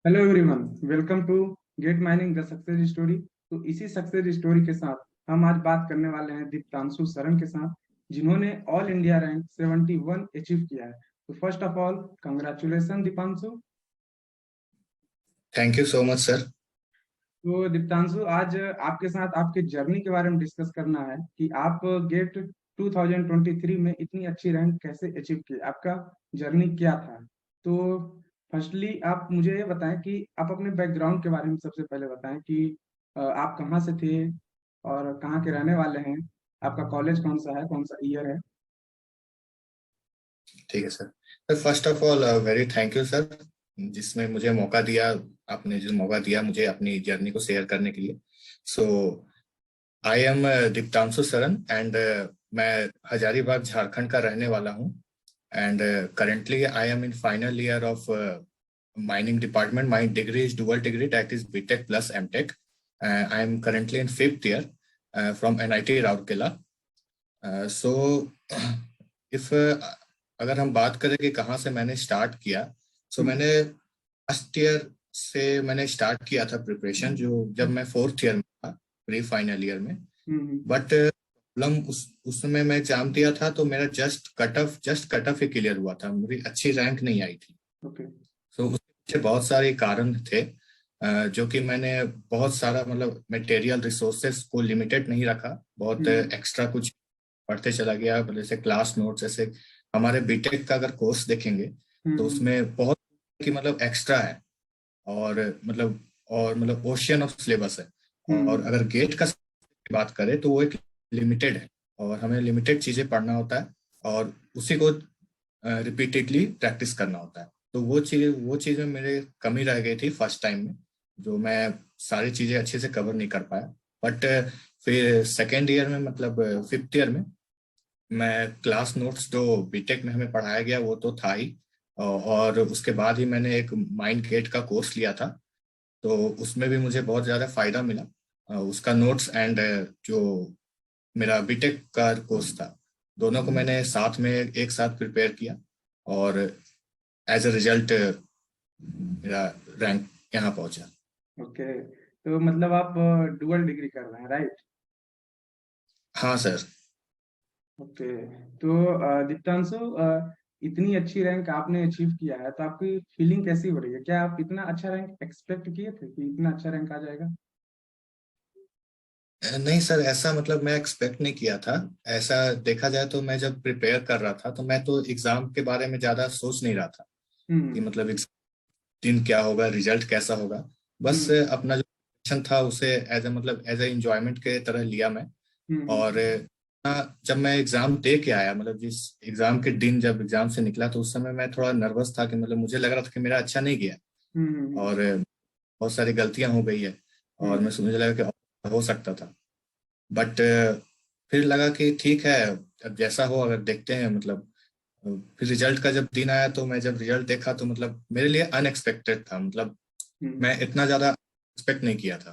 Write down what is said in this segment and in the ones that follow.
Hello everyone, welcome to GATE mining the success story. तो इसी success story के साथ हम आज बात करने वाले हैं दीप्तांशु शरण के साथ, जिन्होंने ऑल इंडिया रैंक 71 अचीव किया है। तो first of all congratulation Deepanshu. Thank you so much sir. तो दीप्तांशु, आज आपके साथ आपके जर्नी के बारे में डिस्कस करना है कि आप गेट 2023 में इतनी अच्छी रैंक कैसे अचीव की, आपका जर्नी क्या था। तो फर्स्टली आप मुझे ये बताएं कि आप अपने बैकग्राउंड के बारे में सबसे पहले बताएं कि आप कहाँ से थे और कहाँ के रहने वाले हैं, आपका कॉलेज कौन सा है, कौन सा ईयर है। ठीक है sir. First of all very thank you sir, जिसमें मुझे मौका दिया। आपने जो मौका दिया मुझे अपनी जर्नी को शेयर करने के लिए। So I am Diptanshu Saran and मैं हजारीबाग झारखंड का रहने वाला हूँ। And currently I am in final year of mining department. My degree is dual degree, that is BTech plus MTech. I am currently in 5th year from NIT Rourkela. So if अगर हम बात करें कि कहाँ से मैंने start किया, सो मैंने फर्स्ट ईयर से मैंने स्टार्ट किया था प्रिपरेशन, जो जब मैं 4th ईयर में था, प्री फाइनल ईयर में। बट प्रॉब्लम उसमें मैं एग्जाम दिया था तो मेरा जस्ट कट ऑफ ही क्लियर हुआ था, मेरी अच्छी रैंक नहीं आई थी। तो उसके पीछे बहुत सारे कारण थे, जो कि मैंने बहुत सारा मतलब मटेरियल रिसोर्सेस को लिमिटेड नहीं रखा, बहुत एक्स्ट्रा कुछ पढ़ते चला गया। जैसे क्लास नोट्स, जैसे हमारे बीटेक का अगर कोर्स देखेंगे तो उसमें बहुत की मतलब एक्स्ट्रा है, और मतलब ओशियन ऑफ सिलेबस है। और अगर गेट का बात करें तो वो एक लिमिटेड है, और हमें लिमिटेड चीजें पढ़ना होता है और उसी को रिपीटेडली प्रैक्टिस करना होता है। तो वो चीज में मेरे कमी रह गई थी फर्स्ट टाइम में, जो मैं सारी चीजें अच्छे से कवर नहीं कर पाया। बट फिर सेकेंड ईयर में, मतलब 5th ईयर में, मैं क्लास नोट्स जो बीटेक में हमें पढ़ाया गया वो तो था ही, और उसके बाद ही मैंने एक माइंड गेट का कोर्स लिया था। तो उसमें भी मुझे बहुत ज़्यादा फायदा मिला। उसका नोट्स एंड जो मेरा बीटेक का कोर्स था, दोनों को मैंने साथ में एक साथ प्रिपेयर किया, और एज अ रिजल्ट मेरा रैंक यहाँ पहुंचा। ओके, तो मतलब आप डुअल डिग्री कर रहे हैं, राइट? हाँ सर। ओके, तो दीप्तांशु, इतनी अच्छी रैंक आपने अचीव किया है तो आपकी फीलिंग कैसी हो रही है? क्या आप इतना अच्छा रैंक एक्सपेक्ट किए थे कि इतना अच्छा रैंक आ जाएगा? नहीं सर, ऐसा मतलब मैं एक्सपेक्ट नहीं किया था। ऐसा देखा जाए तो मैं जब प्रिपेयर कर रहा था तो मैं तो एग्जाम के बारे में ज्यादा सोच नहीं रहा था कि हम्म। मतलब दिन क्या होगा, रिजल्ट कैसा होगा। बस हम्म। अपना जो प्रिपरेशन था उसे एज ए एंजॉयमेंट के तरह लिया मैं। और हम्म। जब मैं एग्जाम दे के आया, मतलब जिस एग्जाम के दिन जब एग्जाम से निकला, तो उस समय मैं थोड़ा नर्वस था कि मतलब मुझे लग रहा था कि मेरा अच्छा नहीं गया, हम्म। और बहुत सारी गलतियां हो गई है, और हम्म। मुझे लगा कि और हो सकता था। बट फिर लगा कि ठीक है, अब जैसा हो, अगर देखते हैं मतलब। फिर रिजल्ट का जब दिन आया तो मैं जब रिजल्ट देखा तो मतलब मेरे लिए अनएक्सपेक्टेड था, मतलब हम्म। मैं इतना ज्यादा एक्सपेक्ट नहीं किया था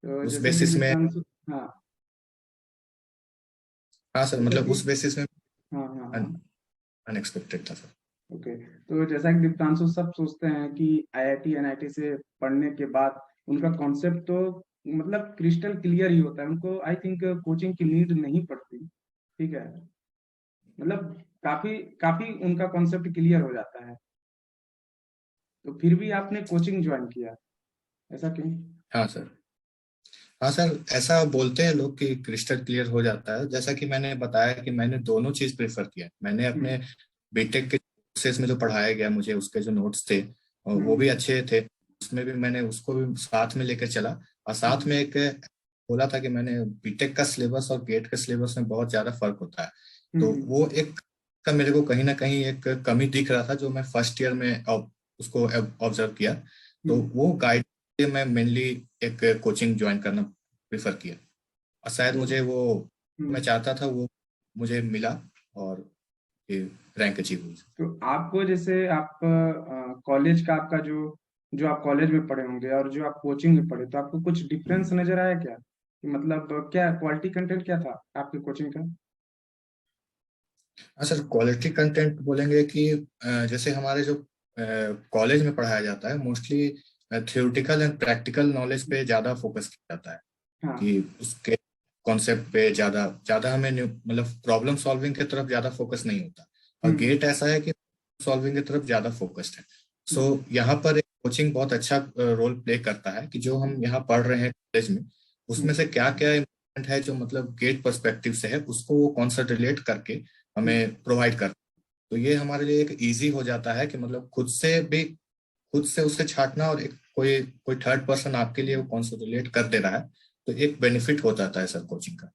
तो उस जैसे कि बेसिस में। दीप्तांशु, हाँ। हाँ सर, जैसे मतलब कि, उस बेसिस में हाँ हाँ हाँ। अनएक्सपेक्टेड था सर। ओके, तो जैसा कि दीप्तांशु, सब सोचते हैं कि आईआईटी एनआईटी से पढ़ने के बाद उनका कॉन्सेप्ट तो मतलब क्रिस्टल क्लियर ही होता है, उनको आई थिंक कोचिंग की नीड नहीं पड़ती। ठीक है, मतलब काफी काफी उनका कॉन्सेप्ट क्लियर हो जाता है। तो फिर भी आपने कोचिंग ज्वाइन किया, ऐसा क्यों? हाँ सर। हाँ सर, ऐसा बोलते हैं लोग कि क्रिस्टल क्लियर हो जाता है। जैसा कि मैंने बताया कि मैंने दोनों चीज प्रेफर किया। मैंने हम्म। अपने बीटेक के कोर्सेज में जो पढ़ाया गया मुझे, उसके जो नोट्स थे और वो भी हम्म। अच्छे थे। उसमें भी मैंने उसको भी साथ में लेकर चला, और साथ में हम्म। एक बोला था कि मैंने बीटेक का सिलेबस और गेट के सिलेबस में बहुत ज्यादा फर्क होता है। तो हम्म। वो एक का मेरे को कहीं ना कहीं एक कमी दिख रहा था, जो मैं फर्स्ट ईयर में उसको ऑब्जर्व किया। तो हम्म। वो गाइड मैं मेनली एक कोचिंग ज्वाइन करना प्रेफर किया, और शायद तो मुझे वो मैं हम्म, चाहता था वो मुझे मिला, और ये रैंक अचीव हुई। तो आपको जैसे आप कॉलेज का आपका जो जो आप कॉलेज में पढ़े होंगे और जो आप कोचिंग में पढ़े, तो आपको कुछ डिफरेंस नजर आया क्या, कि मतलब क्या क्वालिटी कंटेंट क्या था आपकी कोचिंग का? हाँ सर, क्वालिटी कंटेंट बोलेंगे कि जैसे हमारे जो कॉलेज में पढ़ाया जाता है mostly theoretical and practical knowledge पे ज्यादा फोकस किया जाता है, हाँ। कि उसके कॉन्सेप्ट पे ज्यादा ज्यादा हमें मतलब प्रॉब्लम सॉल्विंग की तरफ ज्यादा फोकस नहीं होता। और हम्म। गेट ऐसा है कि सॉल्विंग की तरफ ज्यादा फोकस्ड है। सो हम्म। यहाँ पर एक कोचिंग बहुत अच्छा रोल प्ले करता है कि जो हम यहाँ पढ़ रहे हैं कॉलेज में, उसमें हम्म। से क्या क्या इम्पोर्टेंट है जो मतलब गेट पर्सपेक्टिव से है, उसको वो कौन सा रिलेट करके हम्म। हमें प्रोवाइड कर। तो ये हमारे लिए एक इजी हो जाता है कि मतलब खुद से उसे छाटना, और एक कोई कोई थर्ड पर्सन आपके लिए वो कॉन्सोलेट कर दे रहा है, तो एक बेनिफिट हो जाता है सर कोचिंग का।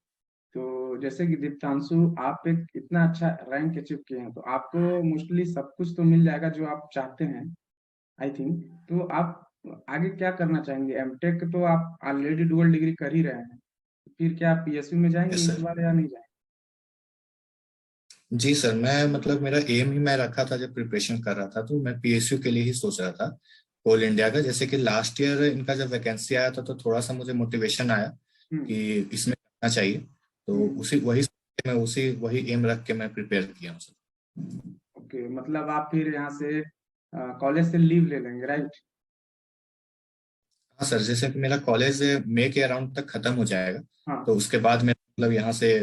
तो जैसे कि दीप्तांशु, आप एक इतना अच्छा रैंक अचीव किए हैं, तो आपको मोस्टली सब कुछ तो मिल जाएगा जो आप चाहते हैं, आई थिंक। तो आप आगे क्या करना चाहेंगे? एमटेक तो आप ऑलरेडी डुअल डिग्री कर ही रहे हैं, तो फिर क्या आप पीएसयू में जाएंगे यस इस सर। बार या नहीं जाएंगे? जी सर, मैं मतलब मेरा एम ही मैं रखा था जब प्रिपरेशन कर रहा था, तो मैं पीएसयू के लिए ही सोच रहा था, ऑल इंडिया का। जैसे कि लास्ट ईयर इनका जब वैकेंसी आया था तो थोड़ा सा मुझे मोटिवेशन आया हम्म। कि इसमें करना चाहिए। तो हम्म। उसी वही मैं उसी वही एम रख के मैं प्रिपेयर किया हूँ सर। ओके, मतलब आप फिर यहाँ से कॉलेज से लीव ले लेंगे, राइट? हाँ सर, जैसे कि मेरा कॉलेज मई के अराउंड तक खत्म हो जाएगा, तो हाँ, उसके बाद मैं मतलब यहाँ से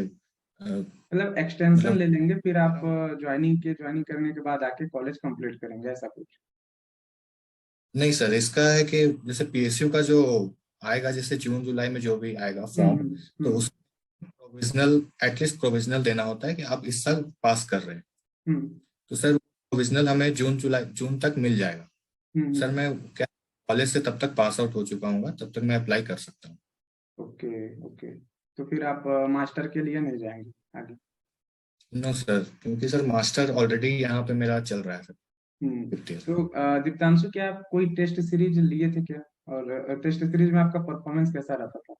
मतलब एक्सटेंशन मतलब ले लेंगे, फिर आप around- ज्वाइनिंग करने के बाद आके कॉलेज कंप्लीट करेंगे, ऐसा कुछ? नहीं सर, इसका है कि जैसे पीएसयू का जो आएगा, जैसे जून जुलाई में जो भी आएगा हम्म। फॉर्म, हम्म। तो हम्म। उस प्रोविजनल, एटलीस्ट प्रोविजनल देना होता है कि आप इस साल पास कर रहे हैं। हम्म। तो सर प्रोविजनल हमें जून तक मिल जाएगा। सर हम्म। मैं क्या कॉलेज से तब तक पास आउट हो चुका हूँ, तब तक मैं अप्लाई कर सकता हूँ। ओके। ओके, तो फिर आप मास्टर के लिए नहीं जाएंगे आगे? नो सर, क्योंकि सर मास्टर ऑलरेडी यहाँ पे मेरा चल रहा है सर, हम्म। Fifth year. तो दीप्तांशु, क्या आप कोई टेस्ट सीरीज लिए थे क्या? और टेस्ट सीरीज में आपका परफॉर्मेंस कैसा रहता था?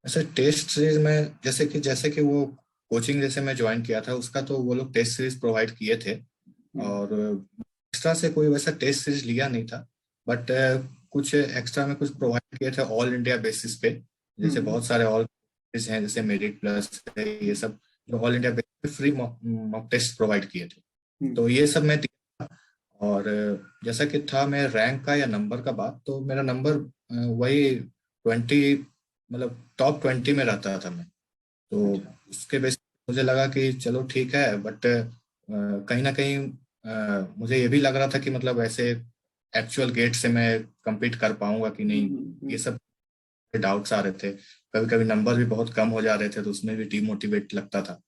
ऐसे टेस्ट सीरीज में जैसे कि वो कोचिंग जैसे मैं ज्वाइन किया था उसका, तो वो लोग टेस्ट सीरीज प्रोवाइड किए थे। हम्म। और एक्स्ट्रा से कोई वैसा टेस्ट सीरीज लिया नहीं था, बट कुछ एक्स्ट्रा में कुछ प्रोवाइड किए थे ऑल इंडिया बेसिस पे। जैसे हम्म। बहुत सारे ऑल हैं, जैसे मेरिट प्लस है, ये सब जो ऑल इंडिया बेसिस पे फ्री मॉक टेस्ट प्रोवाइड किए थे। हम्म। तो ये सब मैं दिया। और जैसा कि था मैं रैंक का या नंबर का बात, तो मेरा नंबर वही 20, मतलब टॉप 20 में रहता था मैं। तो अच्छा। उसके बेस मुझे लगा कि चलो ठीक है, बट कहीं ना कहीं मुझे ये भी लग रहा था कि मतलब ऐसे एक्चुअल गेट से मैं compete कर पाऊंगा कि हम्म। नहीं। हम्म। ये सब डाउट्स आ रहे थे, कभी कभी नंबर भी बहुत कम हो जा रहे थे, तो उसमें भी डिमोटिवेट लगता था।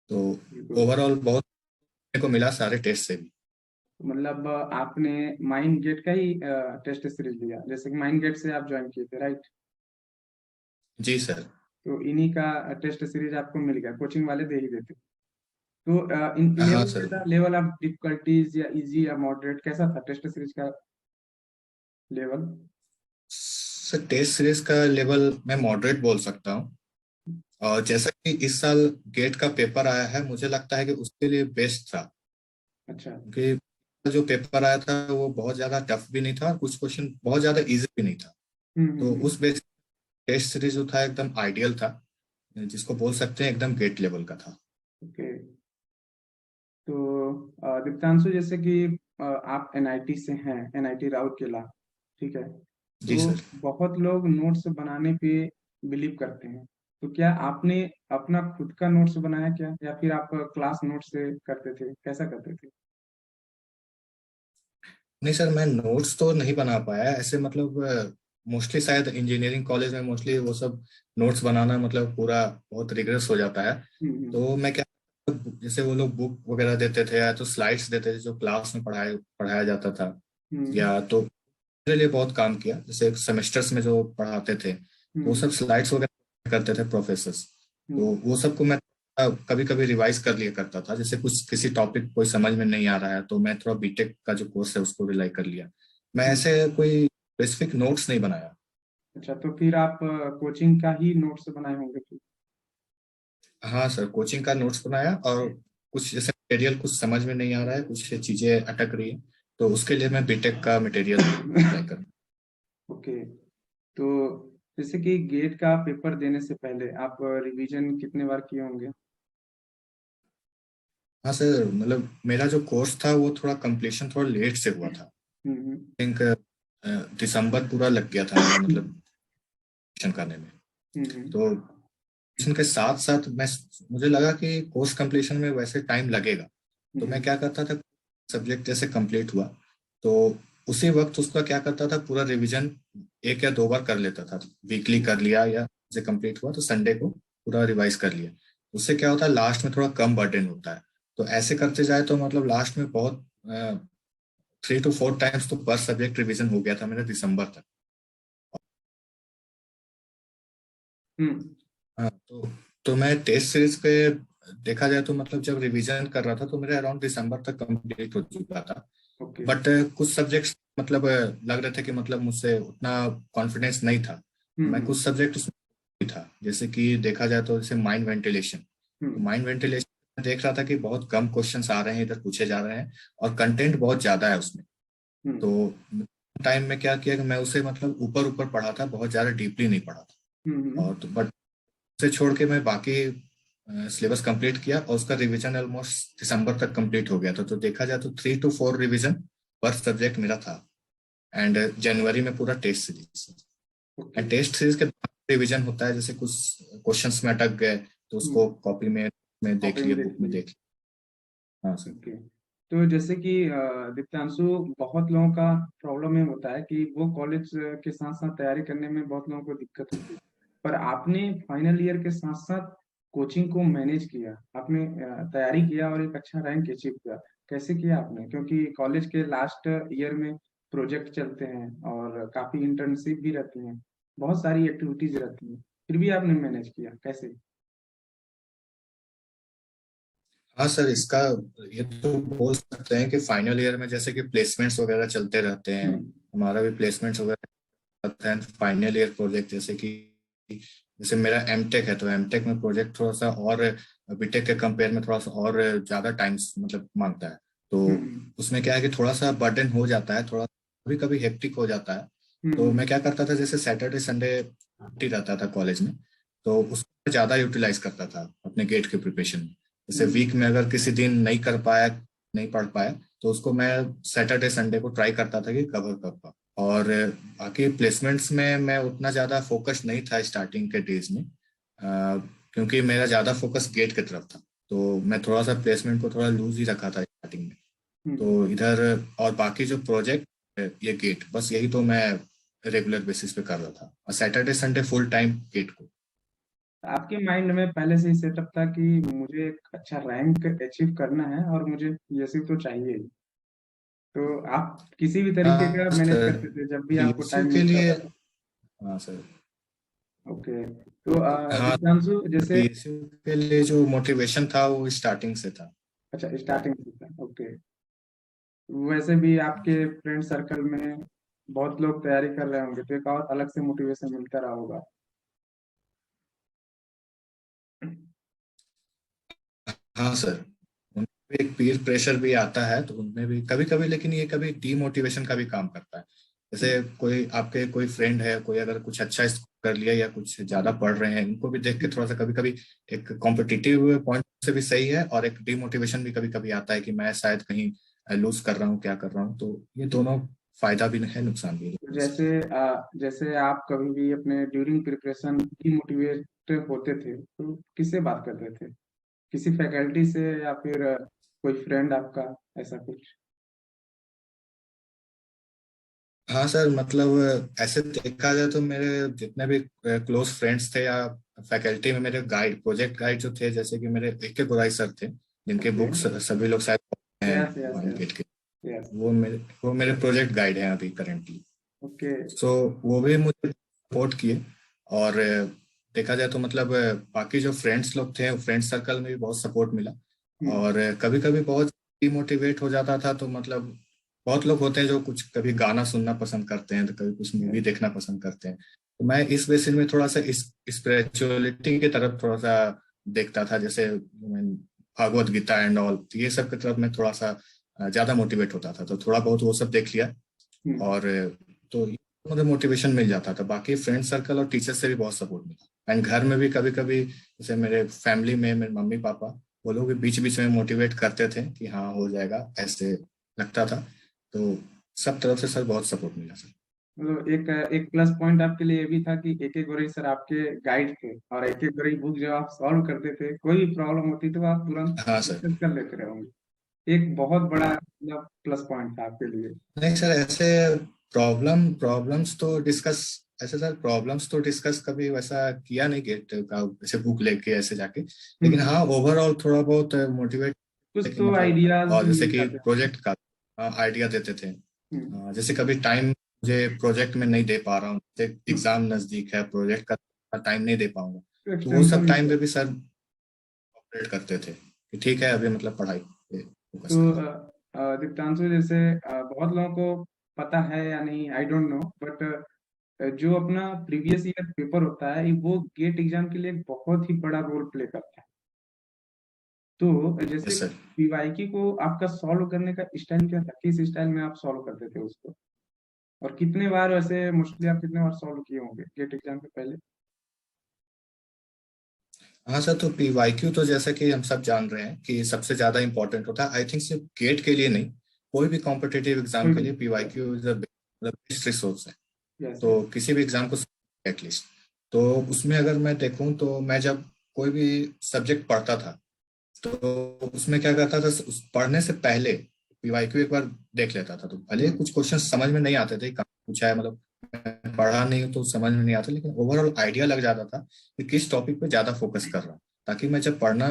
तो बिल्कुल। ओवरऑल बहुत सीखने को मिला सारे टेस्ट से भी। मतलब आपने माइंड गेट का ही टेस्ट सीरीज लिया, जैसे कि माइंड गेट से आप ज्वाइन किए थे, राइट? जी सर। तो इन्हीं का टेस्ट सीरीज आपको मिल गया, कोचिंग वाले दे ही देते। तो इन हाँ लेवल सर। कैसा, लेवल ऑफ डिफिकल्टीज या इजी या मॉडरेट कैसा था टेस्ट सीरीज का लेवल? सर टेस्ट सीरीज का लेवल मैं मॉडरेट बोल सकता हूँ। और जैसा कि इस साल गेट का पेपर आया है, मुझे लगता है कि उसके लिए बेस्ट था, अच्छा। क्योंकि जो पेपर आया था वो बहुत ज्यादा टफ भी नहीं था, और कुछ क्वेश्चन बहुत ज्यादा इजी भी नहीं था। हम्म। तो उस बेस टेस्ट सीरीज जो था एकदम आइडियल था, जिसको बोल सकते हैं एकदम गेट लेवल का था। ओके। तो दीप्तांशु, जैसे कि आप एनआईटी से हैं, एनआईटी राउरकेला, ठीक है? जी तो सर। बहुत लोग नोट्स बनाने पे बिलीव करते हैं, तो क्या आपने अपना खुद का नोट्स बनाया क्या, या फिर आप क्लास नोट से करते थे, कैसा करते थे? नहीं सर, मैं नोट्स तो नहीं बना पाया ऐसे, मतलब मोस्टली शायद इंजीनियरिंग कॉलेज में मोस्टली वो सब नोट्स बनाना मतलब पूरा बहुत रिग्रेस हो जाता है। हम्म। तो मैं क्या, जैसे वो लोग बुक वगैरह देते थे या तो स्लाइड्स देते थे जो क्लास में पढ़ाया पढ़ाया जाता था, हम्म। या तो मेरे लिए बहुत काम किया, जैसे सेमेस्टर्स में जो पढ़ाते थे तो वो हम्म। सब स्लाइड्स वगैरह करते थे प्रोफेसर्स। तो हम्म। वो सबको मैं कभी कभी रिवाइज कर लिया करता था, जैसे कुछ किसी टॉपिक कोई समझ में नहीं आ रहा है तो मैं थोड़ा बीटेक का जो कोर्स है उसको रिलाई कर लिया। मैं हम्म। ऐसे कोई स्पेसिफिक नोट्स नहीं बनाया। अच्छा, तो फिर आप कोचिंग का ही नोट्स बनाए होंगे फिर? हाँ सर, कोचिंग का नोट्स बनाया, और कुछ जैसे मटेरियल कुछ समझ में नहीं आ रहा है, कुछ चीजें अटक रही है, तो उसके लिए मैं बीटेक का मटेरियल अप्लाई कर। ओके। तो जैसे कि गेट का पेपर देने से पहले आप रिवीजन कितने बार किए होंगे? हाँ सर, मतलब मेरा जो कोर्स था वो थोड़ा कंप्लीशन थोड़ा लेट से हुआ था। हम्म। थिंक दिसंबर पूरा लग गया था मेरा, मतलब एडमिशन करने में। हम्म। तो एडमिशन के साथ साथ मैं मुझे लगा कि कोर्स कंप्लीशन में वैसे टाइम लगेगा, तो मैं हम्म। क्या करता था, सब्जेक्ट जैसे कंप्लीट हुआ तो उसी वक्त उसका क्या करता था, पूरा रिवीजन 1 या 2 बार कर लेता था। वीकली कर लिया, या जैसे कंप्लीट हुआ तो संडे को पूरा रिवाइज कर लिया। उससे क्या होता है, लास्ट में थोड़ा कम बर्डन होता है। तो ऐसे करते जाए तो मतलब लास्ट में बहुत 3 to 4 टाइम्स तो पर सब्जेक्ट रिवीजन हो गया था मेरा दिसंबर तक। हम्म। हाँ, तो मैं टेस्ट सीरीज पे देखा जाए तो मतलब जब रिवीजन कर रहा था तो मेरे अराउंड दिसंबर तक कंप्लीट हो चुका था। ओके। बट कुछ सब्जेक्ट्स मतलब लग रहे थे कि मतलब मुझसे उतना कॉन्फिडेंस नहीं था। मैं हम्म। कुछ सब्जेक्ट उसमें भी था, जैसे कि देखा जाए तो जैसे माइंड वेंटिलेशन। तो हम्म। माइंड वेंटिलेशन देख रहा था कि बहुत कम क्वेश्चंस आ रहे हैं, इधर पूछे जा रहे हैं, और कंटेंट बहुत ज्यादा है उसमें। हम्म। तो टाइम में क्या किया कि मैं उसे मतलब ऊपर ऊपर पढ़ा था, बहुत ज्यादा डीपली नहीं पढ़ा था। हम्म। और तो बट उसे छोड़ के मैं बाकी सिलेबस कंप्लीट किया, और उसका रिवीजन ऑलमोस्ट दिसंबर तक कंप्लीट हो गया था। तो देखा जाए तो 3 to 4 रिवीजन पर सब्जेक्ट मेरा था। एंड जनवरी में पूरा test series. Okay. And test series के बाद रिवीजन होता है, जैसे कुछ क्वेश्चंस में अटक गए तो उसको हम्म। कॉपी में कॉपी देख में लिए, देख बुक में लिए। देख लिया। हाँ सर। ओके। तो जैसे कि दीप्तांशु, बहुत लोगों का प्रॉब्लम ये होता है कि वो कॉलेज के साथ साथ तैयारी करने में बहुत लोगों को दिक्कत होती है, पर आपने फाइनल ईयर के साथ साथ कोचिंग को मैनेज किया, आपने तैयारी किया और एक अच्छा रैंक अचीव किया। कैसे किया आपने? क्योंकि कॉलेज के लास्ट ईयर में प्रोजेक्ट चलते हैं और काफी इंटर्नशिप भी रहती हैं, बहुत सारी एक्टिविटीज रहती हैं, फिर भी आपने मैनेज किया कैसे? हाँ सर, इसका ये तो बोल सकते हैं कि फाइनल ईयर में जैसे कि प्लेसमेंट्स वगैरह चलते रहते हैं। हम्म। हमारा भी प्लेसमेंट्स वगैरह रहता है। फाइनल ईयर प्रोजेक्ट जैसे कि, जैसे मेरा एमटेक है तो एमटेक में प्रोजेक्ट थोड़ा सा और बीटेक के कंपेयर में थोड़ा सा और ज्यादा टाइम्स मतलब मांगता है। तो हम्म। उसमें क्या है कि थोड़ा सा बर्डन हो जाता है, थोड़ा कभी कभी हेक्टिक हो जाता है। तो मैं हम्म। क्या करता था, जैसे सैटरडे संडे छुट्टी रहता था कॉलेज में, तो उसको ज्यादा यूटिलाइज करता था अपने गेट के प्रिपरेशन में। जैसे हम्म। वीक में अगर किसी दिन नहीं कर पाया, नहीं पढ़ पाया, तो उसको मैं सैटरडे संडे को ट्राई करता था कि कवर कर पाऊँ। और बाकी प्लेसमेंट्स में मैं उतना ज़्यादा फोकस नहीं था स्टार्टिंग के डेज में, क्योंकि मेरा ज़्यादा फोकस गेट की तरफ था। तो मैं थोड़ा सा प्लेसमेंट को थोड़ा लूज ही रखा था स्टार्टिंग में। हम्म। तो इधर और बाकी जो प्रोजेक्ट, ये गेट, बस यही तो मैं रेगुलर बेसिस पे कर रहा था, और Saturday Sunday full time GATE को। आपके माइंड में पहले से ही सेटअप था कि मुझे एक अच्छा रैंक अचीव करना है और मुझे ये तो चाहिए ही, तो आप किसी भी तरीके का हाँ मैनेज सर, करते थे जब भी आपको पीएसयू टाइम के मिलता लिए। था? हाँ सर। ओके। तो हाँ, दीप्तांशु जैसे, पीएसयू के लिए जो मोटिवेशन था वो स्टार्टिंग से था। अच्छा स्टार्टिंग से था, ओके। वैसे भी आपके फ्रेंड सर्कल में बहुत लोग तैयारी कर रहे होंगे, तो एक और अलग से मोटिवेशन मिलता रहा होगा। हाँ सर, उनमें भी एक पीर प्रेशर भी आता है, तो उनमें भी कभी कभी, लेकिन ये कभी डीमोटिवेशन का भी काम करता है। जैसे कोई आपके कोई फ्रेंड है, कोई अगर कुछ अच्छा कर लिया या कुछ ज्यादा पढ़ रहे हैं, उनको भी देख के थोड़ा सा कभी कभी एक कॉम्पिटिटिव पॉइंट से भी सही है, और एक डीमोटिवेशन भी कभी कभी आता है कि मैं शायद कहीं लूज कर रहा हूँ, क्या कर रहा हूँ। तो ये दोनों फायदा भी है, नुकसान भी तो है इसका। जैसे आप कभी भी अपने ड्यूरिंग प्रिपरेशन डिमोटिवेट होते थे तो किससे बात करते थे? किसी फैकल्टी से या फिर कोई फ्रेंड आपका, ऐसा कुछ? हाँ सर, मतलब ऐसे देखा जाए तो मेरे जितने भी क्लोज फ्रेंड्स थे, या फैकल्टी में मेरे गाइड, प्रोजेक्ट गाइड जो थे, जैसे कि मेरे एक बुराई सर थे, जिनके ओके। बुक्स सभी लोग शायद पढ़े यस हैं यस माइंड यस। गेट के। यस। वो मेरे प्रोजेक्ट गाइड हैं अभी करेंटली। ओके। सो वो भी मुझे सपोर्ट किए। और देखा जाए तो मतलब बाकी जो फ्रेंड्स लोग थे, फ्रेंड सर्कल में भी बहुत सपोर्ट मिला। हम्म। और कभी कभी बहुत डिमोटिवेट हो जाता था, तो मतलब बहुत लोग होते हैं जो कुछ कभी गाना सुनना पसंद करते हैं, तो कभी कुछ मूवी देखना पसंद करते हैं। तो मैं इस बेसिस में थोड़ा सा इस स्पिरिचुअलिटी की तरफ थोड़ा सा देखता था, जैसे भागवत गीता एंड ऑल, ये सब की तरफ मैं थोड़ा सा ज्यादा मोटिवेट होता था, तो थोड़ा बहुत वो सब देख लिया। हम्म। और तो मुझे मोटिवेशन मिल जाता था, बाकी फ्रेंड सर्कल और टीचर से भी बहुत सपोर्ट मिला। एंड घर में भी कभी कभी, जैसे मेरे फैमिली में मेरे मम्मी पापा, वो लोग भी बीच बीच में मोटिवेट करते थे कि हाँ हो जाएगा, ऐसे लगता था। तो सब तरफ से सर बहुत सपोर्ट मिला सर। मतलब एक एक प्लस पॉइंट आपके लिए ये भी था कि एक एक गोरी सर आपके गाइड थे, और एक एक गोरी बुक जब आप सॉल्व करते थे, कोई भी प्रॉब्लम होती तो आप तुरंत हाँ सर। डिस्कस कर लेते रहोगे। एक बहुत बड़ा मतलब प्लस पॉइंट था आपके लिए। नहीं सर, ऐसे प्रॉब्लम्स तो डिस्कस, ऐसे सर प्रॉब्लम्स तो डिस्कस कभी वैसा किया नहीं गेट का, ऐसे बुक लेके ऐसे जाके। लेकिन हम्म। हाँ, ओवरऑल थोड़ा बहुत मोटिवेट, कुछ कि तो मतलब, आइडियाज और जैसे मिल कि जाते हैं। प्रोजेक्ट का आइडिया देते थे। हम्म। जैसे कभी टाइम मुझे प्रोजेक्ट में नहीं दे पा रहा हूँ, एग्जाम नजदीक है, प्रोजेक्ट का टाइम नहीं दे पाऊंगा, तो तो वो एक्सटेंशन सब मिल टाइम पे जाता भी सर ऑपरेट करते थे कि ठीक है, अभी मतलब पढ़ाई पे फोकस तो करना। दीप्तांशु, जैसे बहुत लोगों को पता है या नहीं, आई डोंट नो, बट जो अपना प्रीवियस ईयर पेपर होता है वो गेट एग्जाम के लिए एक बहुत ही बड़ा रोल प्ले करता है। तो जैसे यस सर। पीवाईक्यू को आपका सॉल्व करने का स्टाइल क्या था, किस स्टाइल में आप सॉल्व करते थे उसको, और कितने बार, वैसे मोस्टली आप कितने बार सॉल्व किए होंगे गेट एग्जाम के पहले? हाँ सर, तो पीवाईक्यू तो जैसा कि हम सब जान रहे हैं कि सबसे ज्यादा इंपॉर्टेंट होता है, आई थिंक सिर्फ गेट के लिए नहीं, कोई भी कॉम्पिटेटिव एग्जाम कोई के भी। लिए PYQ is the best resource है। यस तो यस। किसी भी एग्जाम को एटलीस्ट, तो उसमें अगर मैं देखूं तो मैं जब कोई भी सब्जेक्ट पढ़ता था, तो उसमें क्या करता था, उस पढ़ने से पहले पीवाईक्यू एक बार देख लेता था। तो भले ही हम्म कुछ क्वेश्चन समझ में नहीं आते थे, कहाँ पूछा है, मतलब मैं पढ़ा नहीं हूं तो समझ में नहीं आता, लेकिन ओवरऑल आइडिया लग जाता था कि किस टॉपिक पे ज्यादा फोकस कर रहा हूं, ताकि मैं जब पढ़ना,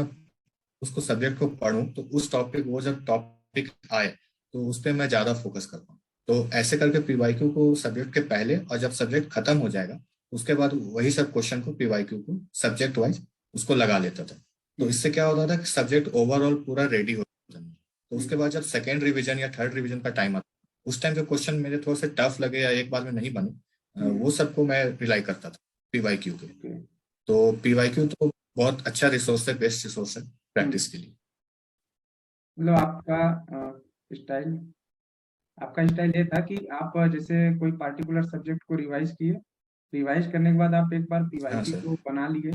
उसको सब्जेक्ट को पढूं, तो उस टॉपिक, वो जब टॉपिक आए तो उस पर मैं ज्यादा फोकस कर पाऊँ। तो ऐसे करके पीवाईक्यू को सब्जेक्ट के पहले, और जब सब्जेक्ट खत्म हो जाएगा उसके बाद वही सब क्वेश्चन को पीवाईक्यू को सब्जेक्ट वाइज उसको लगा लेता था। तो हम्म इससे क्या होता था कि सब्जेक्ट ओवरऑल पूरा रेडी हो जाता था। तो हम्म उसके बाद जब सेकेंड रिवीजन या थर्ड रिवीजन का टाइम आता, उस टाइम जो क्वेश्चन मेरे थोड़े से टफ लगे या एक बार में नहीं बने, हम्म। वो सबको मैं रिलाई करता था पीवाईक्यू के। ओके। तो पीवाईक्यू तो बहुत अच्छा रिसोर्स है, बेस्ट रिसोर्स है हम्म। प्रैक्टिस के लिए। मतलब स्टाइल आपका स्टाइल ये था कि आप जैसे कोई पार्टिकुलर सब्जेक्ट को रिवाइज किए, रिवाइज करने के बाद आप एक बार हाँ पीवाईक्यू सर। को बना लिए,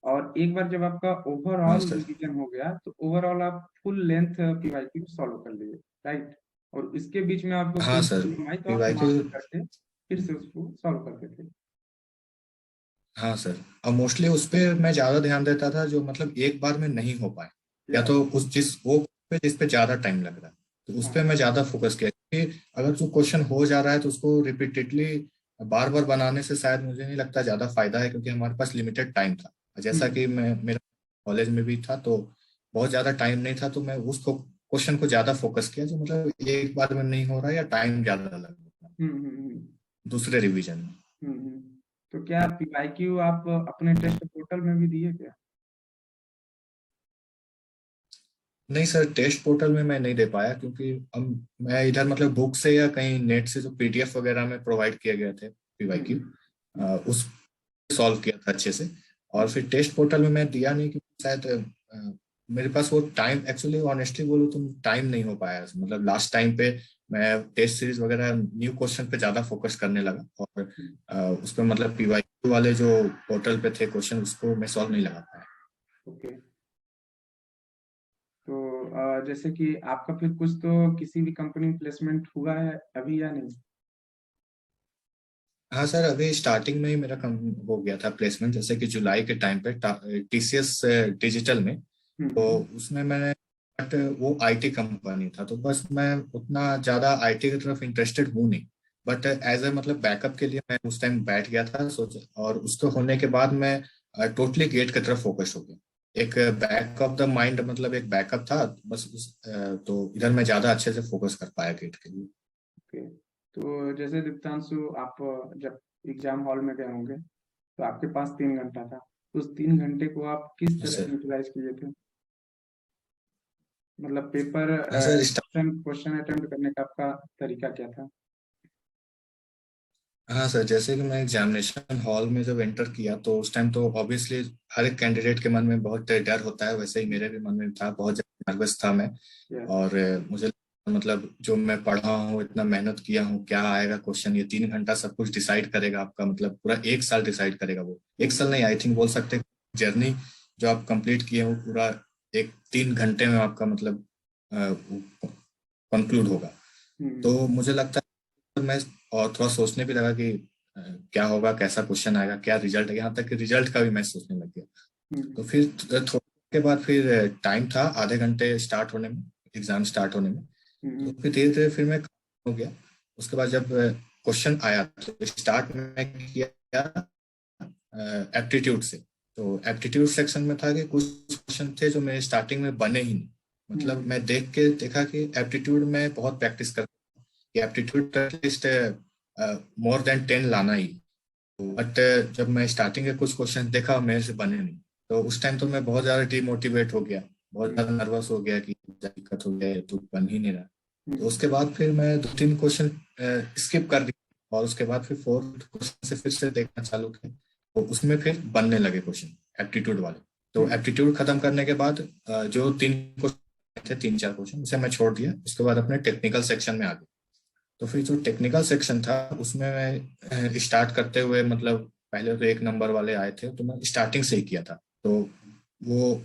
और एक बार जब आपका हाँ ओवरऑल सर। रिवीजन हो गया तो ओवरऑल आप फुल लेंथ पीवाईक्यू सॉल्व कर लिए, राइट? और इसके बीच में आपको हाँ कोई सर। प्रॉब्लम आई तो आप पीवाईक्यू। मार्क करके फिर से उसको सॉल्व करते थे। हाँ सर। और मोस्टली उस पे मैं ज्यादा ध्यान देता था जो मतलब एक बार में नहीं हो पाए, या यस। तो उस जिस वो पे जिस पे ज्यादा टाइम लग रहा है, तो उस पे हाँ। मैं ज्यादा फोकस किया, क्योंकि अगर जो क्वेश्चन हो जा रहा है तो उसको रिपीटेडली बार बार बनाने से शायद मुझे नहीं लगता ज्यादा फायदा है, क्योंकि हमारे पास लिमिटेड टाइम था। जैसा हम्म कि मैं मेरा कॉलेज में भी था, तो बहुत ज्यादा टाइम नहीं था, तो मैं उस क्वेश्चन को ज्यादा फोकस किया जो मतलब एक बार में नहीं हो रहा है या टाइम ज्यादा लग रहा है हम्म हम्म हम्म दूसरे रिवीजन में। हम्म। तो क्या पीवाईक्यू आप अपने टेस्ट पोर्टल में भी दिए क्या? नहीं सर, टेस्ट पोर्टल में मैं नहीं दे पाया, क्योंकि हम मैं इधर मतलब बुक से या कहीं नेट से जो पीडीएफ वगैरह में प्रोवाइड किए गए थे पीवाईक्यू, हम्म हम्म उस सॉल्व किया था अच्छे से। और हम्म फिर टेस्ट पोर्टल में मैं दिया नहीं, क्योंकि शायद मेरे पास वो टाइम, एक्चुअली ऑनेस्टली बोलूँ तो टाइम नहीं हो पाया, मतलब लास्ट टाइम पे मैं टेस्ट सीरीज वगैरह न्यू क्वेश्चन पे ज्यादा फोकस करने लगा, और हम्म। उस पर मतलब पीवाईक्यू वाले जो पोर्टल पे थे क्वेश्चन, उसको मैं सॉल्व नहीं लगा पाया। ओके। तो जैसे कि आपका फिर कुछ तो किसी भी कंपनी में प्लेसमेंट हुआ है अभी या नहीं? हाँ सर, अभी स्टार्टिंग में ही मेरा कम हो गया था प्लेसमेंट, जैसे कि जुलाई के टाइम पे टीसीएस डिजिटल में। तो हम्म। उसमें मैंने, बट वो आईटी कंपनी था, तो बस मैं उतना ज्यादा आईटी की तरफ इंटरेस्टेड हूँ नहीं। बट एज ए मतलब बैकअप के लिए मैं उस टाइम बैठ गया था सोच, और उसको होने के बाद मैं टोटली गेट की तरफ फोकस हो गया। एक बैक ऑफ द माइंड, मतलब एक बैकअप था बस तो इधर मैं ज्यादा अच्छे से फोकस कर पाया गेट के लिए। ओके। तो जैसे दीप्तांशु, आप जब एग्जाम हॉल में गए होंगे तो आपके पास 3 घंटा था, उस 3 घंटे को आप किस हाँ तरह सर। यूटिलाइज किए थे? मतलब पेपर हाँ सर। क्वेश्चन क्वेश्चन अटेम्प्ट करने का आपका तरीका क्या था? हाँ सर, जैसे कि मैं एग्जामिनेशन हॉल में जब एंटर किया, तो उस टाइम तो ऑब्वियसली हर एक कैंडिडेट के मन में बहुत डर होता है, वैसे ही मेरे भी मन में था, बहुत ज्यादा नर्वस था मैं। यस। और मुझे मतलब जो मैं पढ़ा हूँ, इतना मेहनत किया हूँ, क्या आएगा क्वेश्चन, ये 3 घंटा सब कुछ डिसाइड करेगा आपका, मतलब पूरा एक साल डिसाइड करेगा, वो एक साल हम्म नहीं, आई थिंक बोल सकते हैं जर्नी जो आप कंप्लीट किए हो पूरा एक 3 घंटे में आपका मतलब कंक्लूड होगा। हम्म तो मुझे लगता है मैं और थोड़ा सोचने भी लगा कि क्या होगा, कैसा क्वेश्चन आएगा, क्या रिजल्ट है, यहाँ तक कि रिजल्ट का भी मैं सोचने लग गया। तो फिर थोड़े के बाद फिर टाइम था आधे घंटे स्टार्ट होने में, एग्जाम स्टार्ट होने में। तो फिर धीरे धीरे फिर मैं हो गया। उसके बाद जब क्वेश्चन आया तो स्टार्ट में किया एप्टीट्यूड से। तो एप्टीट्यूड सेक्शन में था कि कुछ क्वेश्चन थे जो मेरे स्टार्टिंग में बने ही नहीं। मतलब मैं देख के देखा कि एप्टीट्यूड में बहुत प्रैक्टिस कर, एप्टीट्यूड एटलीस्ट मोर देन 10 लाना ही। बट जब मैं स्टार्टिंग के कुछ क्वेश्चन देखा मेरे से बने नहीं, तो उस टाइम तो मैं बहुत ज्यादा डिमोटिवेट हो गया, बहुत ज्यादा नर्वस हो गया कि दिक्कत हो गया, तो बन ही नहीं रहा। तो उसके बाद फिर मैं 2-3 क्वेश्चन स्किप कर दिया, और उसके बाद फिर फोर्थ क्वेश्चन से फिर से देखना चालू किया, तो उसमें फिर बनने लगे क्वेश्चन एप्टीट्यूड वाले। तो एप्टीट्यूड खत्म करने के बाद जो 3 क्वेश्चन थे, 3-4 क्वेश्चन, उसे मैं छोड़ दिया। उसके बाद अपने टेक्निकल सेक्शन में आ गया। तो फिर जो टेक्निकल सेक्शन था उसमें मैं स्टार्ट करते हुए, मतलब पहले तो 1 नंबर वाले आए थे तो मैं स्टार्टिंग से ही किया था। तो वो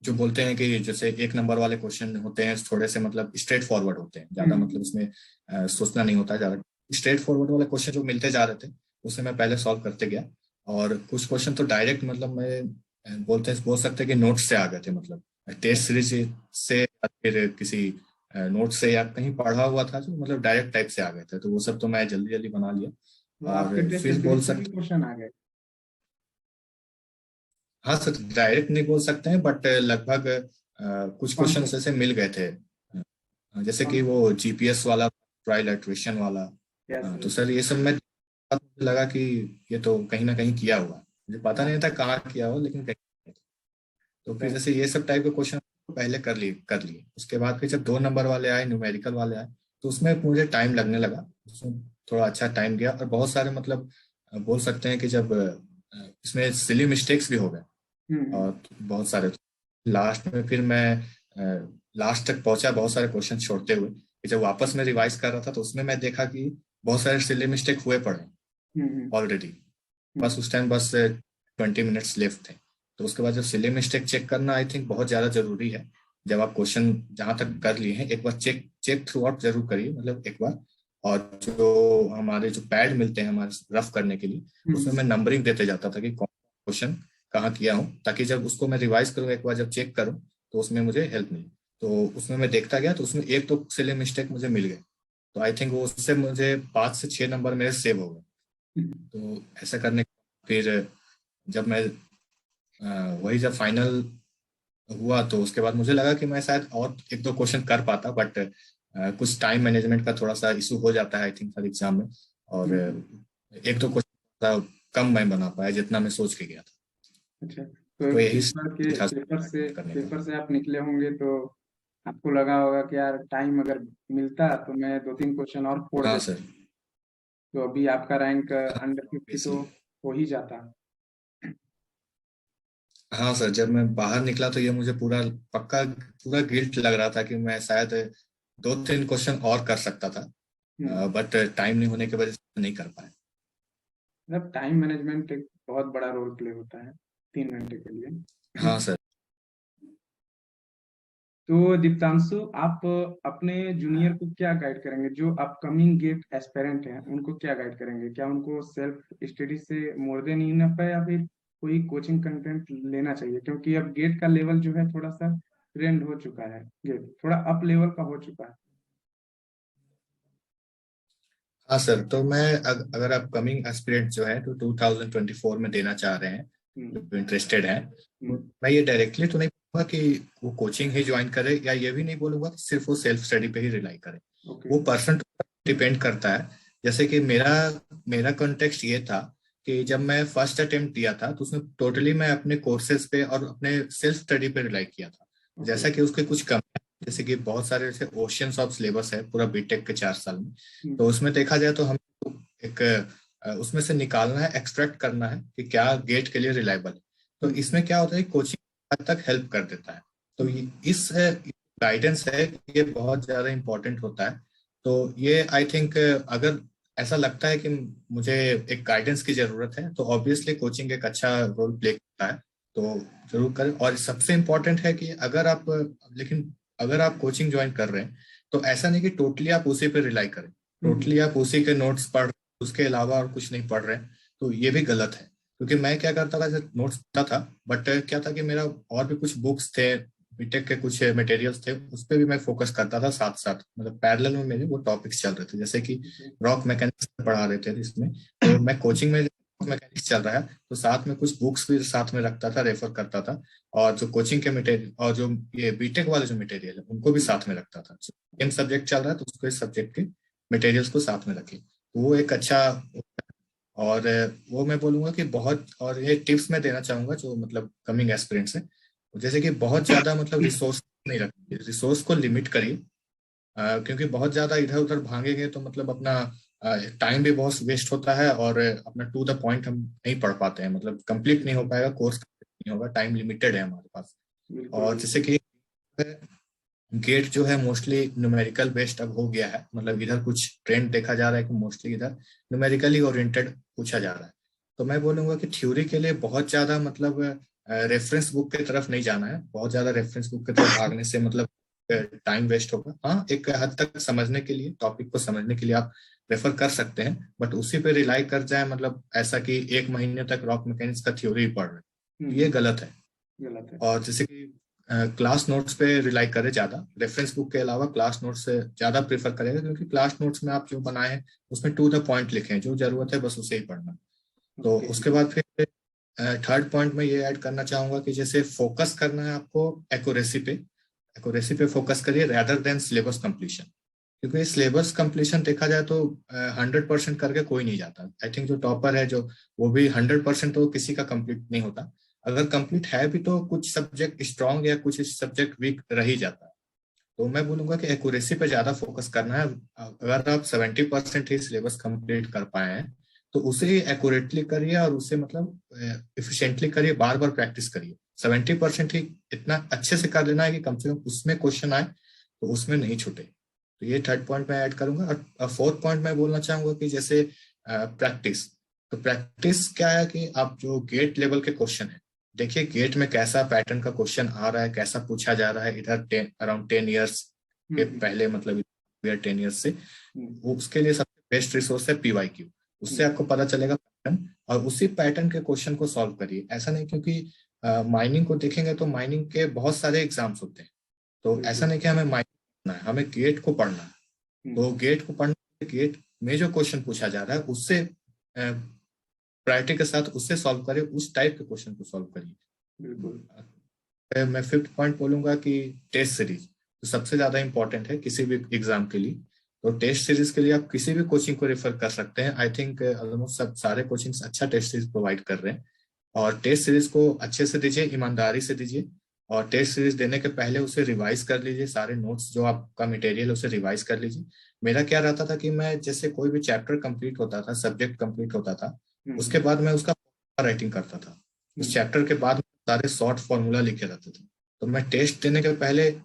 जो बोलते हैं कि जैसे 1 नंबर वाले क्वेश्चन होते हैं थोड़े से मतलब स्ट्रेट फॉरवर्ड होते हैं, ज्यादा मतलब उसमें सोचना नहीं होता ज्यादा। स्ट्रेट फॉरवर्ड वाले क्वेश्चन जो मिलते जा रहे थे उसे मैं पहले सॉल्व करते गया। और कुछ क्वेश्चन तो डायरेक्ट मतलब मैं बोल सकते हैं कि नोट से आ गए थे, मतलब टेस्ट सीरीज से या फिर किसी नोट से या कहीं पढ़ा हुआ था, जो मतलब डायरेक्ट टाइप से आ गए थे। तो वो सब तो मैं जल्दी जल्दी बना लिया। तो आपके और टेस्ट फिर बोल सीरीज से भी सकते, क्वेश्चन आ गए? हाँ सर, डायरेक्ट नहीं बोल सकते हैं बट लगभग कुछ कौन क्वेश्चन से? ऐसे मिल गए थे। जैसे कौन कि से? वो जीपीएस वाला, ट्रायल इटरेशन वाला। यस। तो सर ये सब मैं मुझे लगा कि ये तो कहीं ना कहीं किया हुआ, मुझे पता नहीं था कहाँ किया हुआ, लेकिन कहीं। तो फिर जैसे ये सब टाइप के क्वेश्चन पहले कर लिए। उसके बाद फिर जब 2 नंबर वाले आए, न्यूमेरिकल वाले आए, तो उसमें मुझे टाइम लगने लगा। उसमें थोड़ा अच्छा टाइम गया और बहुत सारे मतलब बोल सकते हैं कि जब इसमें सिली मिस्टेक्स भी हो गए और बहुत सारे। लास्ट में फिर मैं लास्ट तक पहुंचा बहुत सारे क्वेश्चन छोड़ते हुए, कि जब वापस में रिवाइज कर रहा था तो उसमें मैं देखा कि बहुत सारे सिली मिस्टेक हुए पड़े ऑलरेडी। बस उस टाइम बस 20 मिनट्स लेफ्ट थे। तो उसके बाद जब सिली मिस्टेक चेक करना आई थिंक बहुत ज्यादा जरूरी है। जब आप क्वेश्चन जहां तक कर लिए हैं एक बार चेक चेक थ्रू आउट जरूर करिए, मतलब एक बार। और जो हमारे जो पैड मिलते हैं हमारे रफ करने के लिए, उसमें मैं नंबरिंग देते जाता था कि कौन क्वेश्चन कहाँ किया हूँ, ताकि जब उसको मैं रिवाइज करूँ एक बार, जब चेक करूँ तो उसमें मुझे हेल्प मिले। तो उसमें मैं देखता गया तो उसमें एक तो सिली मिस्टेक मुझे मिल गए। तो आई थिंक वो उससे मुझे 5 से 6 नंबर मेरे सेव हो गए। तो ऐसा करने फिर जब मैं वही जब फाइनल हुआ तो उसके बाद मुझे लगा कि मैं शायद और 1-2 क्वेश्चन कर पाता, बट कुछ टाइम मैनेजमेंट का थोड़ा सा इशू हो जाता है आई थिंक हर एग्जाम में। और 1-2 क्वेश्चन कम मैं बना पाया जितना मैं सोच के गया था। अच्छा, तो तो यही था करने का। पेपर से आप निकले होंगे तो आपको लगा होगा कि यार टाइम अगर मिलता तो मैं 2-3 क्वेश्चन और फोड़ हाँ देता। सर। तो अभी आपका रैंक हाँ अंडर 50 तो obviously। हो ही जाता। हाँ सर, जब मैं बाहर निकला तो ये मुझे पूरा पक्का पूरा गिल्ट लग रहा था कि मैं शायद 2-3 क्वेश्चन और कर सकता था, हम्म। बट टाइम नहीं होने की वजह से नहीं कर पाया। मतलब टाइम मैनेजमेंट एक बहुत बड़ा रोल प्ले होता है 3 घंटे के लिए। हाँ सर। तो दीप्तांशु, आप अपने जूनियर को क्या गाइड करेंगे, जो अपकमिंग गेट एस्पिरेंट हैं उनको क्या गाइड करेंगे? क्या उनको सेल्फ स्टडी से मोर देन इनफ है, या फिर कोई कोचिंग कंटेंट लेना चाहिए? क्योंकि अब गेट का लेवल जो है थोड़ा सा ट्रेंड हो चुका है, गेट थोड़ा अप लेवल का हो चुका है। हाँ सर, तो मैं अगर अपकमिंग एस्पिरेंट जो है तो 2024 में देना चाह रहे हैं, हम्म। जो इंटरेस्टेड हैं, तो हम्म। मैं ये डायरेक्टली तो नहीं बोलूंगा कि वो कोचिंग ही ज्वाइन करे, या ये भी नहीं बोलूंगा कि सिर्फ वो सेल्फ स्टडी पे ही रिलाई करे। ओके। वो पर्सन डिपेंड करता है। जैसे कि मेरा मेरा कॉन्टेक्स्ट ये था कि जब मैं फर्स्ट अटेम्प्ट दिया था तो उसमें टोटली मैं अपने कोर्सेज पे और अपने सेल्फ स्टडी पे रिलाई किया था। ओके। जैसा कि उसके कुछ कम, जैसे कि बहुत सारे जैसे ओशियंस ऑफ सिलेबस है पूरा बीटेक के 4 साल में। तो उसमें देखा जाए तो हम एक उसमें से निकालना है, एक्सट्रैक्ट करना है कि क्या गेट के लिए रिलायबल है। तो इसमें क्या होता है, कोचिंग हद तक हेल्प कर देता है। तो इस गाइडेंस है, ये बहुत ज्यादा इंपॉर्टेंट होता है। तो ये आई थिंक अगर ऐसा लगता है कि मुझे एक गाइडेंस की जरूरत है तो ऑब्वियसली कोचिंग एक अच्छा रोल प्ले करता है। तो जरूर करें। और सबसे इम्पोर्टेंट है कि अगर आप, लेकिन अगर आप कोचिंग ज्वाइन कर रहे हैं तो ऐसा नहीं कि टोटली आप उसी पे रिलाई करें। टोटली आप उसी के नोट्स पढ़ रहे हैं, उसके अलावा और कुछ नहीं पढ़ रहे हैं, तो ये भी गलत है। क्योंकि मैं क्या करता था, जैसे नोट्स पढ़ता था, बट क्या था कि मेरा और भी कुछ बुक्स थे, बीटेक के कुछ मटेरियल्स थे, उस पर भी मैं फोकस करता था साथ साथ, मतलब पैरेलल में मेरे वो टॉपिक्स चल रहे थे। जैसे कि रॉक मैकेनिक्स पढ़ा रहे थे इसमें, तो मैं कोचिंग में मैकेनिक्स चल रहा है तो साथ में कुछ बुक्स भी साथ में रखता था, रेफर करता था। और जो कोचिंग के मटेरियल और जो ये बीटेक वाले जो मटेरियल है उनको भी साथ में रखता था। सेम सब्जेक्ट चल रहा है तो उसको इस सब्जेक्ट के मटेरियल्स को साथ में रखें, तो वो एक अच्छा। और वो मैं बोलूंगा कि बहुत, और ये टिप्स मैं देना चाहूंगा जो मतलब कमिंग एस्पिरेंट्स है, जैसे कि बहुत ज्यादा मतलब रिसोर्स नहीं रखिए, रिसोर्स को लिमिट करिए। क्योंकि बहुत ज्यादा इधर उधर भागेंगे तो मतलब अपना टाइम भी बहुत वेस्ट होता है, और अपना टू द पॉइंट हम नहीं पढ़ पाते हैं, मतलब कंप्लीट नहीं हो पाएगा, कोर्स नहीं होगा, टाइम लिमिटेड है हमारे पास। बिल्कुल और जैसे कि गेट जो है मोस्टली न्यूमेरिकल बेस्ड अब हो गया है, मतलब इधर कुछ ट्रेंड देखा जा रहा है कि मोस्टली इधर न्यूमेरिकली ओरिएंटेड पूछा जा रहा है। तो मैं बोलूंगा कि थ्योरी के लिए बहुत ज्यादा मतलब रेफरेंस बुक की तरफ नहीं जाना है, बहुत ज्यादा रेफरेंस बुक की तरफ भागने से मतलब टाइम वेस्ट होगा। हाँ, एक हद तक समझने के लिए, टॉपिक को समझने के लिए आप रेफर कर सकते हैं, बट उसी पे रिलाई कर जाए, मतलब ऐसा कि एक महीने तक रॉक मैकेनिक्स का थ्योरी ही पढ़ रहे हैं, तो ये गलत है। गलत है। और जैसे कि क्लास नोट्स पे रिलाई करें ज्यादा, रेफरेंस बुक के अलावा क्लास नोट्स से ज्यादा प्रेफर करेंगे, क्योंकि क्लास नोट्स में आप जो बनाए हैं उसमें टू द पॉइंट लिखे, जो जरूरत है बस उसे ही पढ़ना। तो ओके। उसके बाद फिर थर्ड पॉइंट में ये ऐड करना चाहूंगा कि जैसे फोकस करना है आपको एक्यूरेसी पे, एक्यूरेसी पे फोकस करिए रेदर देन सिलेबस कंप्लीशन। क्योंकि सिलेबस कंप्लीशन देखा जाए तो 100% करके कोई नहीं जाता। आई थिंक जो टॉपर है जो, वो भी 100% तो किसी का कंप्लीट नहीं होता। अगर कंप्लीट है भी तो कुछ सब्जेक्ट स्ट्रांग या कुछ सब्जेक्ट वीक रह ही जाता है। तो मैं बोलूंगा कि एक्यूरेसी पे ज्यादा फोकस करना है। अगर आप 70% ही सिलेबस कंप्लीट कर पाए हैं तो उसे ही एक्यूरेटली करिए, और उसे मतलब इफिशिएंटली करिए, बार बार प्रैक्टिस करिए। 70% ही इतना अच्छे से कर लेना है कि कम से कम उसमें क्वेश्चन आए तो उसमें नहीं छूटे। तो ये थर्ड पॉइंट मैं ऐड करूंगा। और फोर्थ पॉइंट मैं बोलना चाहूंगा कि जैसे प्रैक्टिस। तो प्रैक्टिस क्या है कि आप जो गेट लेवल के क्वेश्चन है, देखिए गेट में कैसा पैटर्न का क्वेश्चन आ रहा है, कैसा पूछा जा रहा है इधर अराउंड 10 ईयर्स के पहले, मतलब 10 ईयर्स से। वो उसके लिए सबसे बेस्ट रिसोर्स है पीवाईक्यू। उससे आपको पता चलेगा पैटर्न, और उसी पैटर्न के क्वेश्चन को सॉल्व करिए। ऐसा नहीं, क्योंकि माइनिंग को देखेंगे तो माइनिंग के बहुत सारे एग्जाम्स होते हैं, तो ऐसा नहीं कि हमें माइनिंग पढ़ना है, हमें गेट को पढ़ना है। तो गेट को पढ़ना, गेट में जो क्वेश्चन पूछा जा रहा है उससे प्रायोरिटी के साथ उससे सॉल्व करिए, उस टाइप के क्वेश्चन को सॉल्व करिए। बिल्कुल। मैं फिफ्थ पॉइंट बोलूंगा कि टेस्ट सीरीज तो सबसे ज्यादा इंपॉर्टेंट है किसी भी एग्जाम के लिए। तो टेस्ट सीरीज के लिए आप किसी भी कोचिंग को रेफर कर सकते हैं। आई थिंक ऑलमोस्ट सब सारे कोचिंग्स अच्छा टेस्ट सीरीज प्रोवाइड कर रहे हैं। और टेस्ट सीरीज को अच्छे से दीजिए, ईमानदारी से दीजिए। और टेस्ट सीरीज देने के पहले उसे रिवाइज कर लीजिए, सारे नोट्स जो आपका मटेरियल उसे रिवाइज कर लीजिए। मेरा क्या रहता था कि मैं जैसे कोई भी चैप्टर कंप्लीट होता था, सब्जेक्ट कंप्लीट होता था, उसके बाद मैं उसका राइटिंग करता था। उस चैप्टर के बाद सारे शॉर्ट फॉर्मूला लिखे रहते थे। तो मैं टेस्ट देने के पहले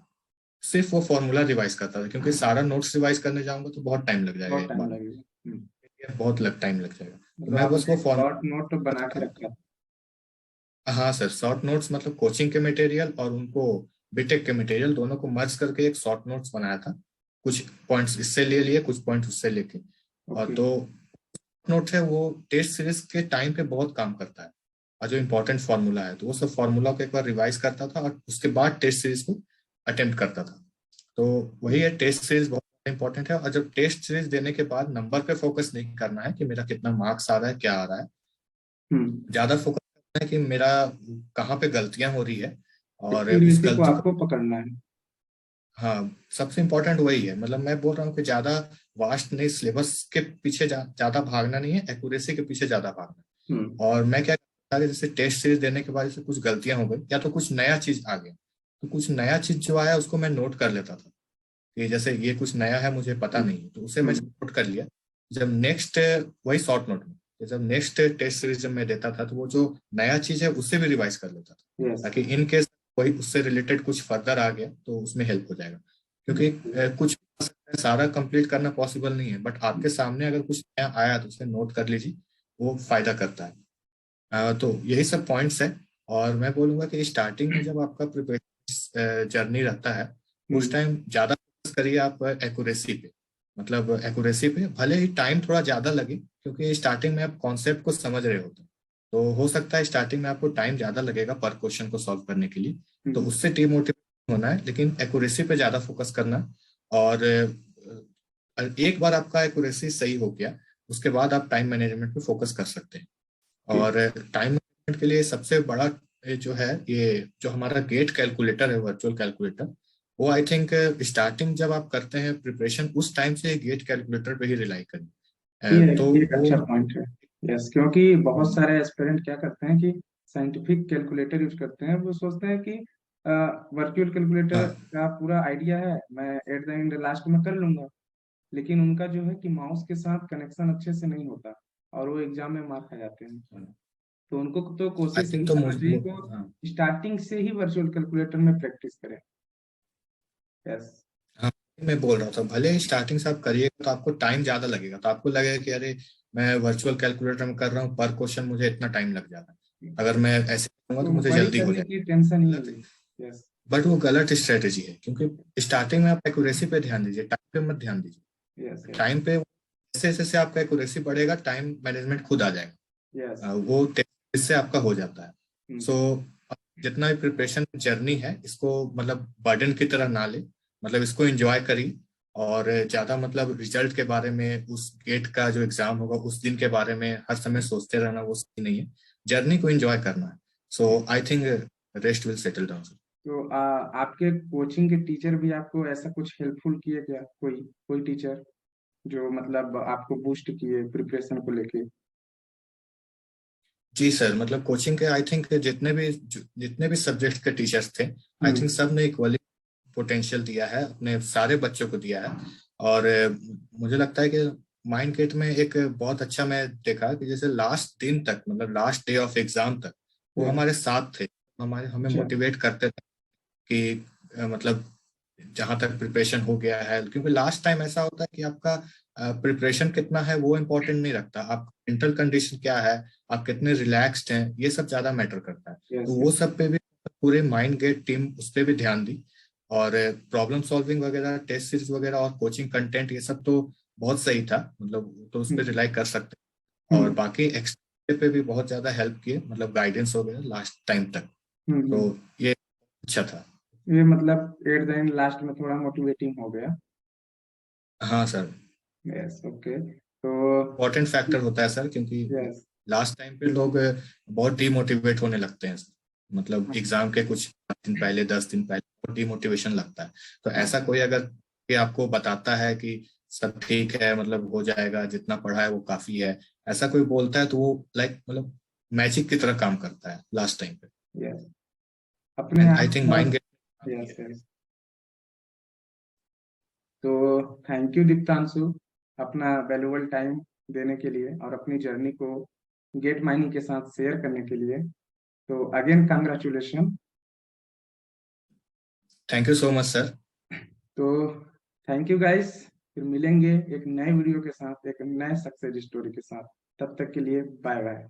सिर्फ वो फॉर्मूला रिवाइज करता था, क्योंकि सारा नोट्स रिवाइज करने जाऊंगा तो बहुत टाइम लग जाएगा बहुत एक टाइम बार में, लगेगा। बहुत टाइम लग जाएगा। तो मतलब मैं बस आपने वो एक फॉर्मूला, शॉर्ट नोट बना के रखा था। हाँ सर, शॉर्ट नोट्स मतलब कोचिंग के मटेरियल और उनको बीटेक के मटेरियल दोनों को मर्ज करके एक शॉर्ट नोट्स बनाया था। कुछ पॉइंट्स इससे ले लिए, कुछ पॉइंट्स उससे लेके। और ओके। तो नोट है वो टेस्ट सीरीज के टाइम पे बहुत काम करता है। और जो इम्पोर्टेंट फार्मूला है तो वो सब फार्मूला को एक बार रिवाइज करता था, और उसके बाद टेस्ट सीरीज को अटेम्प्ट करता था। तो वही है, टेस्ट सीरीज बहुत इंपॉर्टेंट है। और जब टेस्ट सीरीज देने के बाद नंबर पे फोकस नहीं करना है कि मेरा कितना मार्क्स आ रहा है, क्या आ रहा है। हम्म। ज्यादा फोकस करना है कि मेरा कहाँ पे गलतियां हो रही है, और उस एक्यूरेसी को गलती को, आपको पकड़ना है। हाँ, सबसे इम्पोर्टेंट वही है। मतलब मैं बोल रहा हूँ कि ज्यादा वास्ट नहीं, सिलेबस के पीछे ज्यादा भागना नहीं है, एक्यूरेसी के पीछे ज्यादा भागना हम्म। है। और मैं क्या करता था कि जैसे टेस्ट सीरीज देने के बाद जैसे कुछ गलतियां हो गई या तो कुछ नया चीज आ गया, तो कुछ नया चीज जो आया उसको मैं नोट कर लेता था कि जैसे ये कुछ नया है मुझे पता हम्म। नहीं है, तो उसे मैं हम्म। नोट कर लिया। जब नेक्स्ट, वही शॉर्ट नोट में, जब नेक्स्ट टेस्ट सीरीज जब मैं देता था तो वो जो नया चीज है उससे भी रिवाइज कर लेता था, यस। ताकि इन केस कोई उससे रिलेटेड कुछ फर्दर आ गया तो उसमें हेल्प हो जाएगा। क्योंकि कुछ सारा कंप्लीट करना पॉसिबल नहीं है, बट आपके सामने अगर कुछ नया आया तो उसे नोट कर लीजिए, वो फायदा करता है। तो यही सब पॉइंट्स है। और मैं बोलूंगा कि स्टार्टिंग में जब आपका प्रिपरेशन जर्नी रहता है, उस हम्म। टाइम ज्यादा फोकस करिए आप एक्यूरेसी पे। मतलब एक्यूरेसी पे भले ही टाइम थोड़ा ज्यादा लगे, क्योंकि स्टार्टिंग में आप कॉन्सेप्ट को समझ रहे होते हैं, तो हो सकता है स्टार्टिंग में आपको टाइम ज्यादा लगेगा पर क्वेश्चन को सॉल्व करने के लिए, तो हम्म, उससे डिमोटिवेट होना है, लेकिन एक्यूरेसी पे ज्यादा फोकस करना है। और एक बार आपका एक्यूरेसी सही हो गया, उसके बाद आप टाइम मैनेजमेंट पे फोकस कर सकते हैं। ठीक। और टाइम मैनेजमेंट के लिए सबसे बड़ा जो है, ये जो हमारा गेट कैलकुलेटर है, वर्चुअल कैलकुलेटर, वो आई थिंक स्टार्टिंग जब आप करते हैं प्रिपरेशन, उस टाइम से गेट कैलकुलेटर पे ही रिलाई करें। ये तो एक वो अच्छा पॉइंट है। यस, क्योंकि बहुत सारे एस्पिरेंट क्या करते हैं कि साइंटिफिक कैलकुलेटर यूज करते हैं। वो सोचते हैं कि वर्चुअल कैलकुलेटर हाँ, का पूरा आइडिया है, मैं एट द एंड लास्ट में कर लूंगा। लेकिन उनका जो है कि माउस के साथ कनेक्शन अच्छे से नहीं होता, और वो एग्जाम में मार खा जाते हैं। तो उनको तो आई कोशिश थिंक यही तो करना चाहिए कि हाँ, वो स्टार्टिंग से ही वर्चुअल कैलकुलेटर में प्रैक्टिस करें। यस। हाँ, मैं बोल रहा था भले स्टार्टिंग से आप करिएगा तो आपको टाइम ज्यादा लगेगा, तो आपको लगेगा कि अरे मैं वर्चुअल कैलकुलेटर में कर रहा हूँ, पर क्वेश्चन मुझे इतना टाइम लग जाता है, अगर मैं ऐसे करूंगा तो तो मुझे वरी जल्दी हो करने जाएगा। की टेंशन ही गलत है, नहीं है। यस। बट वो गलत स्ट्रेटेजी है, क्योंकि स्टार्टिंग में आप एक्यूरेसी पे ध्यान दीजिए, टाइम पे मत ध्यान यस। दीजिए। यस। टाइम पे जैसे जैसे आपका एक्यूरेसी बढ़ेगा, टाइम मैनेजमेंट खुद आ जाएगा। यस। वो इससे आपका हो जाता है। सो हम्म। जितना भी प्रिपरेशन जर्नी है, इसको मतलब बर्डन की तरह ना ले, मतलब इसको एंजॉय करिए। और ज्यादा मतलब रिजल्ट के बारे में, उस गेट का जो एग्जाम होगा उस दिन के बारे में हर समय सोचते रहना वो सही नहीं है। जर्नी को एंजॉय करना है। So I think rest will settle down. तो आपके कोचिंग के टीचर भी आपको ऐसा कुछ हेल्पफुल किए क्या? कोई कोई टीचर जो मतलब आपको बूस्ट किए प्रिपरेशन को लेके? जी सर, मतलब कोचिंग के आई थिंक जितने भी सब्जेक्ट के टीचर्स थे, आई थिंक हम्म। सब ने इक्वली पोटेंशियल दिया है, अपने सारे बच्चों को दिया है। और मुझे लगता है कि माइंड गेट में एक बहुत अच्छा मैं देखा कि जैसे लास्ट दिन तक, मतलब लास्ट डे ऑफ एग्जाम तक वो यस। हमारे साथ थे, हमें अच्छा। मोटिवेट करते थे कि मतलब जहां तक प्रिपरेशन हो गया है, क्योंकि लास्ट टाइम ऐसा होता है कि आपका प्रिपरेशन कितना है वो इम्पोर्टेंट नहीं रखता, आप मेंटल कंडीशन क्या है, आप कितने रिलैक्स्ड हैं, ये सब ज्यादा मैटर करता है। तो यस। वो सब पे भी पूरे माइंड गेट टीम उस पे भी ध्यान दी। और प्रॉब्लम सॉल्विंग वगैरह, टेस्ट सीरीज वगैरह और कोचिंग कंटेंट, ये सब तो बहुत सही था, मतलब तो उस पर हम्म। रिलाई कर सकते हैं। और हम्म। बाकी एक्स्ट्रा पे भी बहुत ज्यादा हेल्प किए, मतलब गाइडेंस वगैरह लास्ट टाइम तक। तो हम्म। ये अच्छा था। ये मतलब एट द एंड लास्ट में थोड़ा मोटिवेटिंग हो गया। हाँ सर, यस। ओके। तो इम्पोर्टेंट फैक्टर होता है सर, क्योंकि यस। लास्ट टाइम पे लोग बहुत डीमोटिवेट होने लगते हैं सर। मतलब एग्जाम के कुछ दिन पहले, 10 दिन पहले बहुत डीमोटिवेशन लगता है। तो ऐसा कोई अगर कि आपको बताता है कि सब ठीक है, मतलब हो जाएगा, जितना पढ़ा है वो काफी है, ऐसा कोई बोलता है, तो वो लाइक मतलब मैजिक की तरह काम करता है लास्ट टाइम पे। यस। अपने एंड आई थिंक माइंड आसपास। गेट काम यस। किया। यस। तो थैंक यू दीप्तांशु, अपना वैल्यूबल टाइम देने के लिए और अपनी जर्नी को गेट माइनिंग के साथ शेयर करने के लिए। तो again congratulation. Thank you so much sir. तो थैंक यू गाइस। फिर मिलेंगे एक नए वीडियो के साथ, एक नए सक्सेस स्टोरी के साथ। तब तक के लिए बाय बाय।